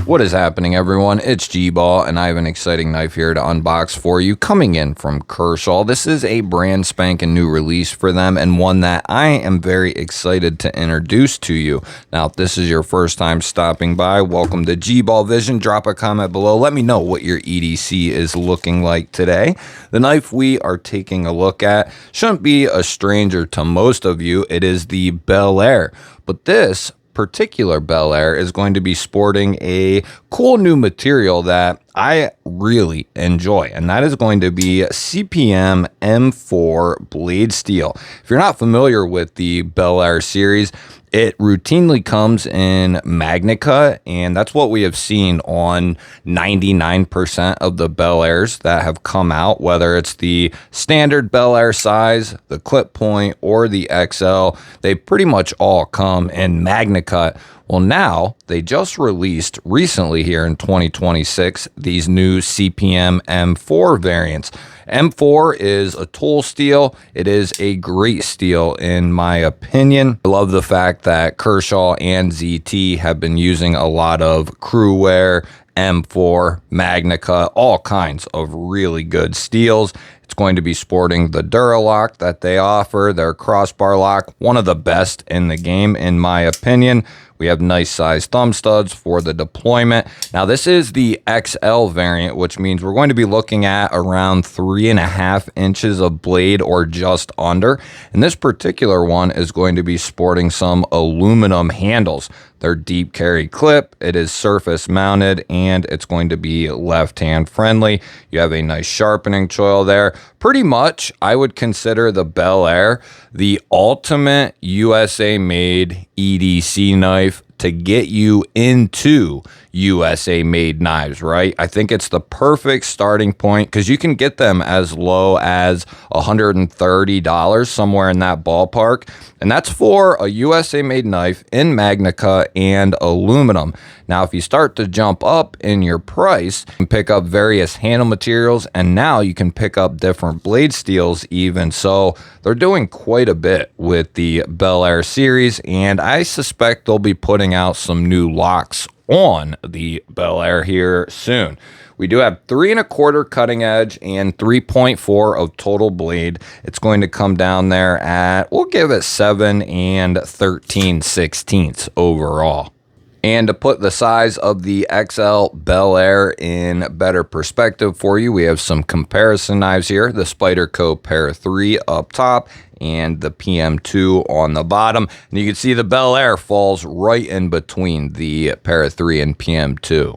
What is happening, everyone? It's G-Ball, and I have an exciting knife here to unbox for you, coming in from Kershaw. This is a brand spanking new release for them, and one that I am very excited to introduce to you. Now, if this is your first time stopping by, welcome to G-Ball Vision. Drop a comment below. Let me know what your EDC is looking like today. The knife we are taking a look at shouldn't be a stranger to most of you. It is the Bel Air, but this particular Bel Air is going to be sporting a cool new material that I really enjoy, and that is going to be CPM M4 blade steel. If you're not familiar with the Bel Air series, it routinely comes in magnet cut, and that's what we have seen on 99% of the Bel Airs that have come out, whether it's the standard Bel Air size, the clip point, or the XL. They pretty much all come in magnet cut. Well, now they just released recently here in 2026 these new CPM M4 variants. M4 is a tool steel. It is a great steel in my opinion. I love the fact that Kershaw and ZT have been using a lot of crew wear, M4, magnet cut, all kinds of really good steels. It's going to be sporting the Duralock that they offer, their crossbar lock, one of the best in the game in my opinion. We have nice size thumb studs for the deployment. Now this is the XL variant, which means we're going to be looking at around 3.5 inches of blade or just under. And this particular one is going to be sporting some aluminum handles. They're deep carry clip, it is surface mounted, and it's going to be left hand friendly. You have a nice sharpening choil there. Pretty much, I would consider the Bel Air the ultimate USA made EDC knife to get you into USA made knives, right? I think it's the perfect starting point because you can get them as low as $130, somewhere in that ballpark. And that's for a USA made knife in magnet cut and aluminum. Now, if you start to jump up in your price, you can pick up various handle materials, and now you can pick up different blade steels even. So they're doing quite a bit with the Bel Air series, and I suspect they'll be putting out some new locks on the Bel Air here soon. We do have 3 1/4 cutting edge and 3.4 of total blade. It's going to come down there at, we'll give it 7 13/16 overall. And to put the size of the XL Bel Air in better perspective for you, we have some comparison knives here. The Spyderco Para 3 up top and the PM2 on the bottom. And you can see the Bel Air falls right in between the Para 3 and PM2.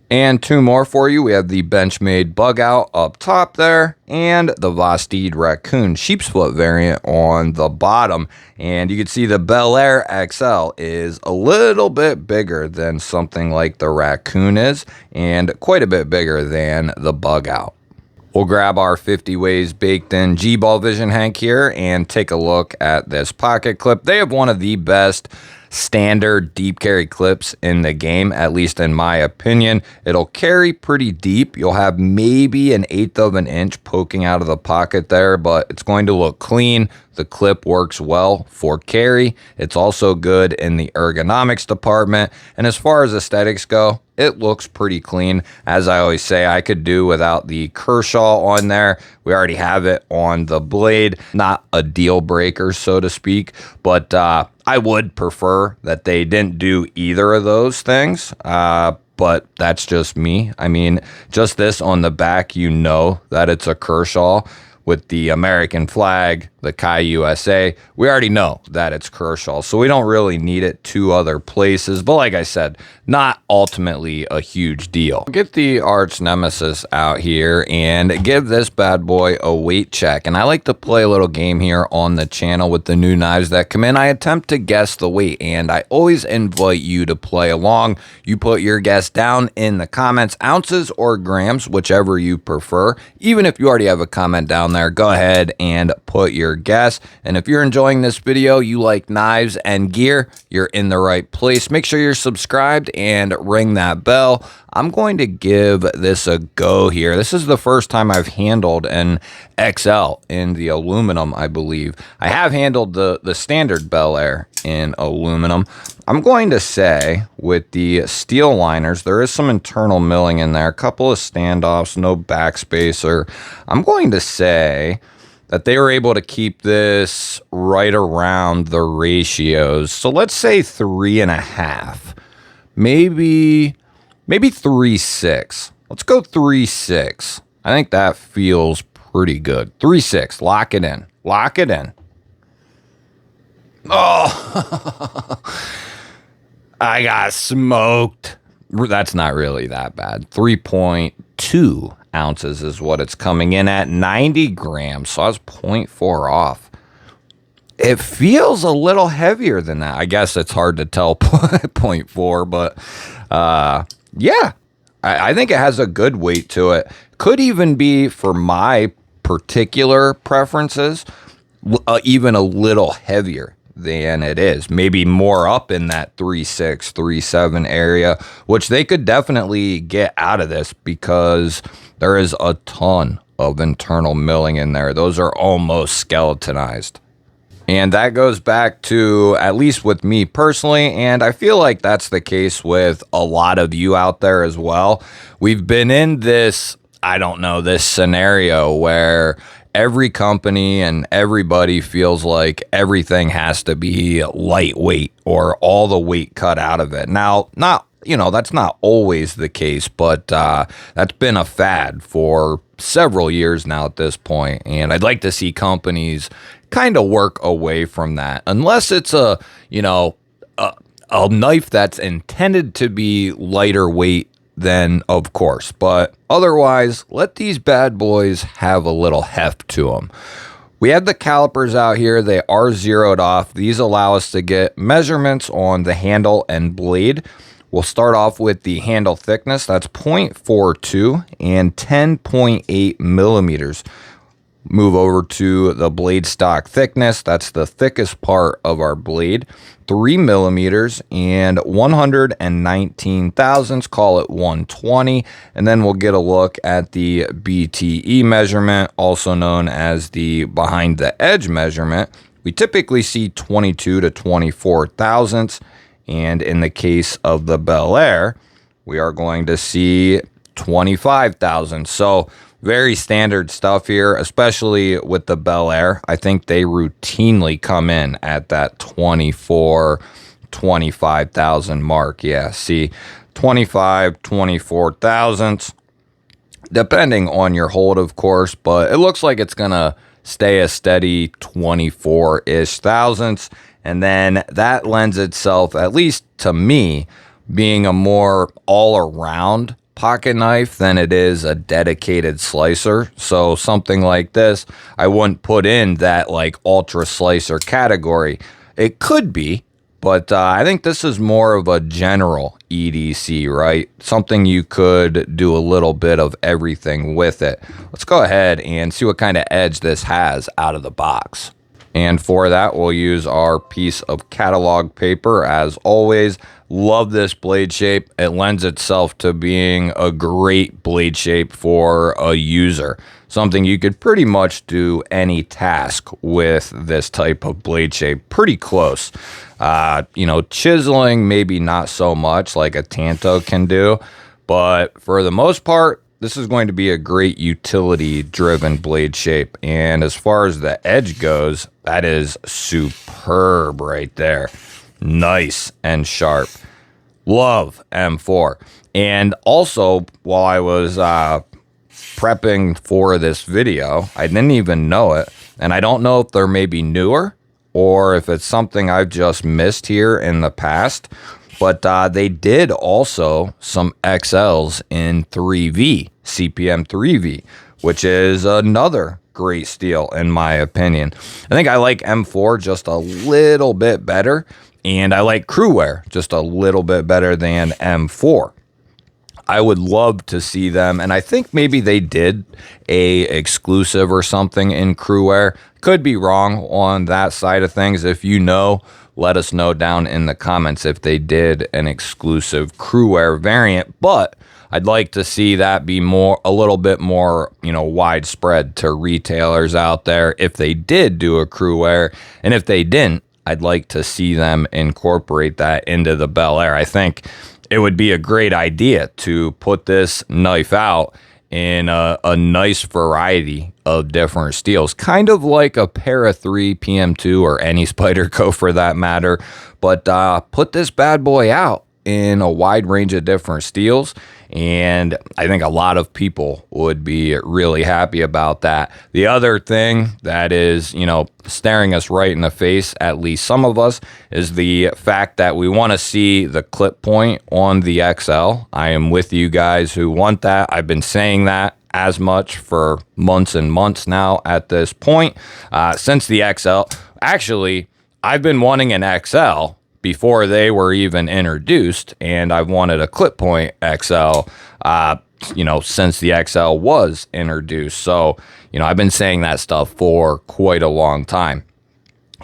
And 2 more for you. We have the Benchmade Bug Out up top there, and the Vosteed Raccoon Sheep's Foot variant on the bottom. And you can see the Bel Air XL is a little bit bigger than something like the Raccoon is, and quite a bit bigger than the Bug Out. We'll grab our 50 ways baked in G-Ball Vision Hank here and take a look at this pocket clip. They have one of the best standard deep carry clips in the game, at least in my opinion. It'll carry pretty deep. You'll have maybe 1/8 of an inch poking out of the pocket there, but it's going to look clean. The clip works well for carry. It's also good in the ergonomics department. And as far as aesthetics go, it looks pretty clean. As I always say, I could do without the Kershaw on there. We already have it on the blade. Not a deal breaker, so to speak, but I would prefer that they didn't do either of those things. But that's just me. I mean, just this on the back, you know that it's a Kershaw with the American flag, the Kai USA. We already know that it's Kershaw, so we don't really need it 2 other places. But like I said, not ultimately a huge deal. Get the arch nemesis out here and give this bad boy a weight check. And I like to play a little game here on the channel with the new knives that come in. I attempt to guess the weight, and I always invite you to play along. You put your guess down in the comments, ounces or grams, whichever you prefer. Even if you already have a comment down there, go ahead and put your guess. And if you're enjoying this video, you like knives and gear, you're in the right place. Make sure you're subscribed and ring that bell. I'm going to give this a go here. This is the first time I've handled an XL in the aluminum, I believe. I have handled the standard Bel Air in aluminum. I'm going to say with the steel liners, there is some internal milling in there, a couple of standoffs, no backspacer. I'm going to say that they were able to keep this right around the ratios. So let's say 3.5, maybe 3.6. Let's go 3.6. I think that feels pretty good. 3.6. Lock it in. Lock it in. Oh, I got smoked. That's not really that bad. 3.2 ounces is what it's coming in at. 90 grams. So I was 0.4 off. It feels a little heavier than that. I guess it's hard to tell 0.4, but yeah, I think it has a good weight to it. Could even be, for my particular preferences, even a little heavier than it is. Maybe more up in that 3.6, 3.7 area, which they could definitely get out of this because there is a ton of internal milling in there. Those are almost skeletonized. And that goes back to, at least with me personally, and I feel like that's the case with a lot of you out there as well. We've been in this, I don't know, this scenario where every company and everybody feels like everything has to be lightweight or all the weight cut out of it. Now, that's not always the case, but that's been a fad for several years now at this point. And I'd like to see companies kind of work away from that, unless it's a knife that's intended to be lighter weight, then of course. But otherwise, let these bad boys have a little heft to them. We have the calipers out here. They are zeroed off. These allow us to get measurements on the handle and blade. We'll start off with the handle thickness. That's 0.42 and 10.8 millimeters. Move over to the blade stock thickness. That's the thickest part of our blade. 3 millimeters and 119 thousandths, call it 120. And then we'll get a look at the BTE measurement, also known as the behind the edge measurement. We typically see 22 to 24 thousandths. And in the case of the Bel Air, we are going to see 25 thousandths. So very standard stuff here, especially with the Bel Air. I think they routinely come in at that 25,000 mark. Yeah, see, 24 thousandths, depending on your hold, of course, but it looks like it's going to stay a steady 24-ish thousandths. And then that lends itself, at least to me, being a more all-around pocket knife than it is a dedicated slicer. So something like this, I wouldn't put in that like ultra slicer category. It could be, but I think this is more of a general EDC, right? Something you could do a little bit of everything with it. Let's go ahead and see what kind of edge this has out of the box. And for that, we'll use our piece of catalog paper as always. Love this blade shape. It lends itself to being a great blade shape for a user. Something you could pretty much do any task with this type of blade shape. Pretty close. Chiseling, maybe not so much like a Tanto can do. But for the most part, this is going to be a great utility-driven blade shape. And as far as the edge goes, that is superb right there. Nice and sharp. Love M4. And also, while I was prepping for this video, I didn't even know it. And I don't know if they're maybe newer or if it's something I've just missed here in the past. But they did also some XLs in 3V, CPM 3V, which is another great steel in my opinion. I think I like M4 just a little bit better, and I like Crewwear just a little bit better than M4. I would love to see them, and I think maybe they did a exclusive or something in Crewwear. Could be wrong on that side of things. If you know, let us know down in the comments if they did an exclusive Crewwear variant, but I'd like to see that be a little bit more, widespread to retailers out there if they did do a Crewwear. And if they didn't, I'd like to see them incorporate that into the Bel Air. I think it would be a great idea to put this knife out in a nice variety of different steels, kind of like a Para 3 PM2 or any Spyderco for that matter, but put this bad boy out in a wide range of different steels, and I think a lot of people would be really happy about that. The other thing that is, staring us right in the face, at least some of us, is the fact that we want to see the clip point on the XL. I am with you guys who want that. I've been saying that as much for months and months now at this point, since the XL. Actually, I've been wanting an XL before they were even introduced, and I've wanted a clip point XL, since the XL was introduced. So, I've been saying that stuff for quite a long time,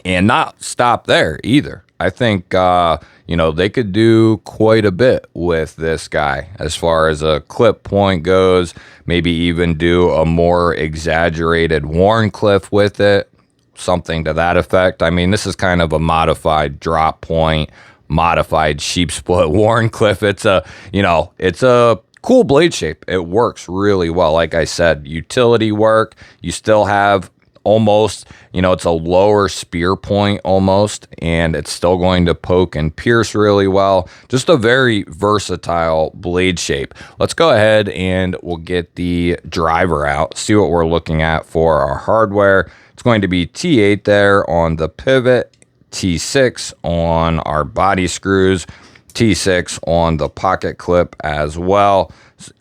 and not stop there either. I think, they could do quite a bit with this guy as far as a clip point goes, maybe even do a more exaggerated Warncliffe with it. Something to that effect. I mean, this is kind of a modified drop point, modified sheep split Warncliffe. It's a cool blade shape. It works really well. Like I said, utility work. You still have almost, it's a lower spear point almost, and it's still going to poke and pierce really well. Just a very versatile blade shape. Let's go ahead and we'll get the driver out, see what we're looking at for our hardware. It's going to be T8 there on the pivot, T6 on our body screws, T6 on the pocket clip as well,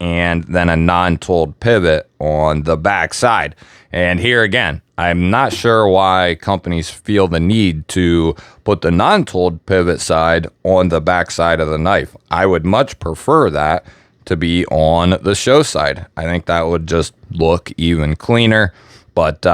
and then a non-tooled pivot on the back side. And here again, I'm not sure why companies feel the need to put the non-tooled pivot side on the back side of the knife. I would much prefer that to be on the show side. I think that would just look even cleaner, but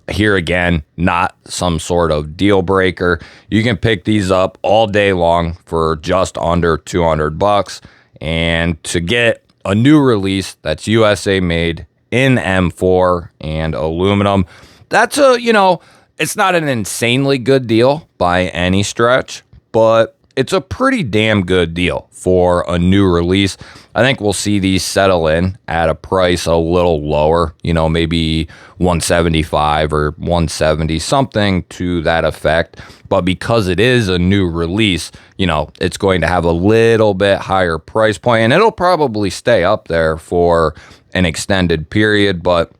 here again, not some sort of deal breaker. You can pick these up all day long for just under $200, and to get a new release that's USA made in M4 and aluminum, that's it's not an insanely good deal by any stretch, but it's a pretty damn good deal for a new release. I think we'll see these settle in at a price a little lower, maybe 175 or 170, something to that effect. But because it is a new release, it's going to have a little bit higher price point, and it'll probably stay up there for an extended period, but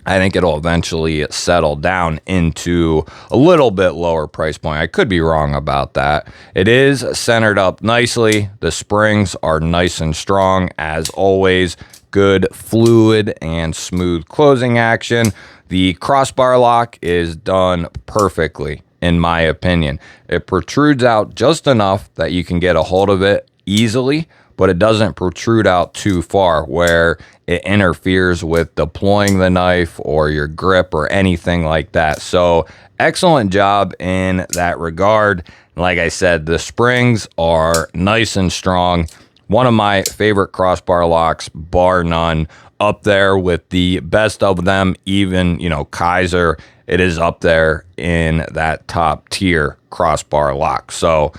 I think it'll eventually settle down into a little bit lower price point. I could be wrong about that. It is centered up nicely. The springs are nice and strong as always. Good fluid and smooth closing action. The crossbar lock is done perfectly, in my opinion. It protrudes out just enough that you can get a hold of it easily, but it doesn't protrude out too far where it interferes with deploying the knife or your grip or anything like that. So excellent job in that regard. Like I said, the springs are nice and strong. One of my favorite crossbar locks, bar none, up there with the best of them. Even, Kaiser, it is up there in that top tier crossbar lock. So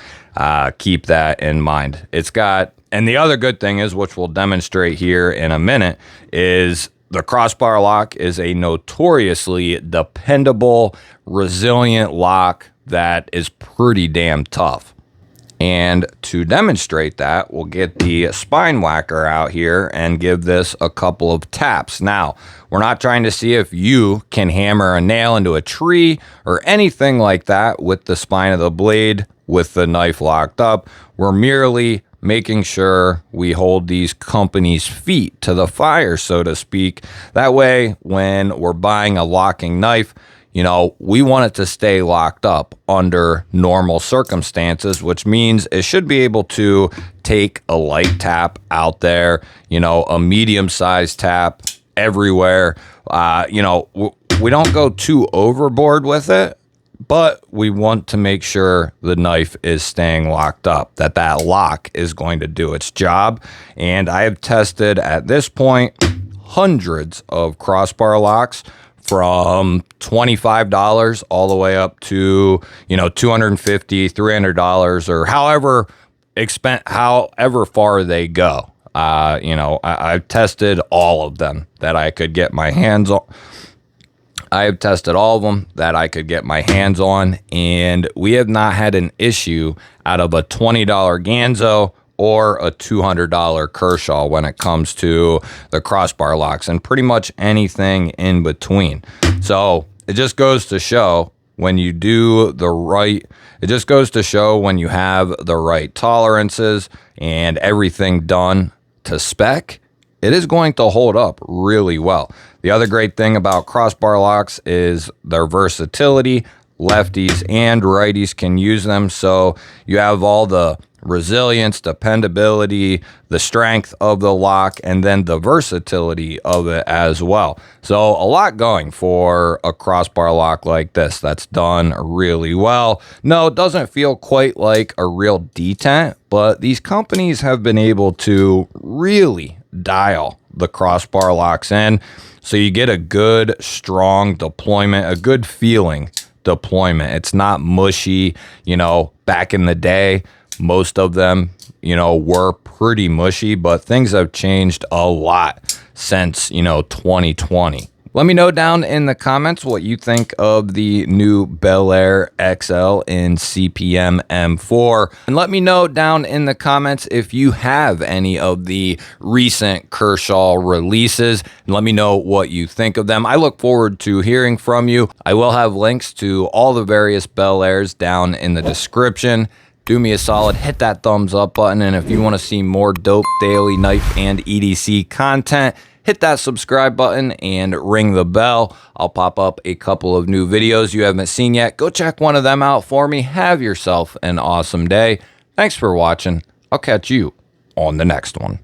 keep that in mind. And the other good thing is, which we'll demonstrate here in a minute, is the crossbar lock is a notoriously dependable, resilient lock that is pretty damn tough. And to demonstrate that, we'll get the spine whacker out here and give this a couple of taps. Now, we're not trying to see if you can hammer a nail into a tree or anything like that with the spine of the blade with the knife locked up. We're merely making sure we hold these companies' feet to the fire, so to speak. That way, when we're buying a locking knife, we want it to stay locked up under normal circumstances, which means it should be able to take a light tap out there, a medium-sized tap everywhere. We don't go too overboard with it, but we want to make sure the knife is staying locked up, that lock is going to do its job. And I have tested at this point hundreds of crossbar locks from $25 all the way up to, $250, $300, or however far they go. I've tested all of them that I could get my hands on. I have tested all of them that I could get my hands on, and we have not had an issue out of a $20 Ganzo or a $200 Kershaw when it comes to the crossbar locks, and pretty much anything in between. So it just goes to show when you do the right, it just goes to show when you have the right tolerances and everything done to spec, it is going to hold up really well. The other great thing about crossbar locks is their versatility. Lefties and righties can use them, so you have all the resilience, dependability, the strength of the lock, and then the versatility of it as well. So a lot going for a crossbar lock like this that's done really well. No, it doesn't feel quite like a real detent, but these companies have been able to really dial the crossbar locks in, so you get a good, strong deployment, a good feeling deployment. It's not mushy. Back in the day, most of them, were pretty mushy, but things have changed a lot since, 2020. Let me know down in the comments what you think of the new Bel Air XL in CPM M4. And let me know down in the comments if you have any of the recent Kershaw releases. And let me know what you think of them. I look forward to hearing from you. I will have links to all the various Bel Airs down in the description. Do me a solid, hit that thumbs up button. And if you want to see more dope daily knife and EDC content, hit that subscribe button and ring the bell. I'll pop up a couple of new videos you haven't seen yet. Go check one of them out for me. Have yourself an awesome day. Thanks for watching. I'll catch you on the next one.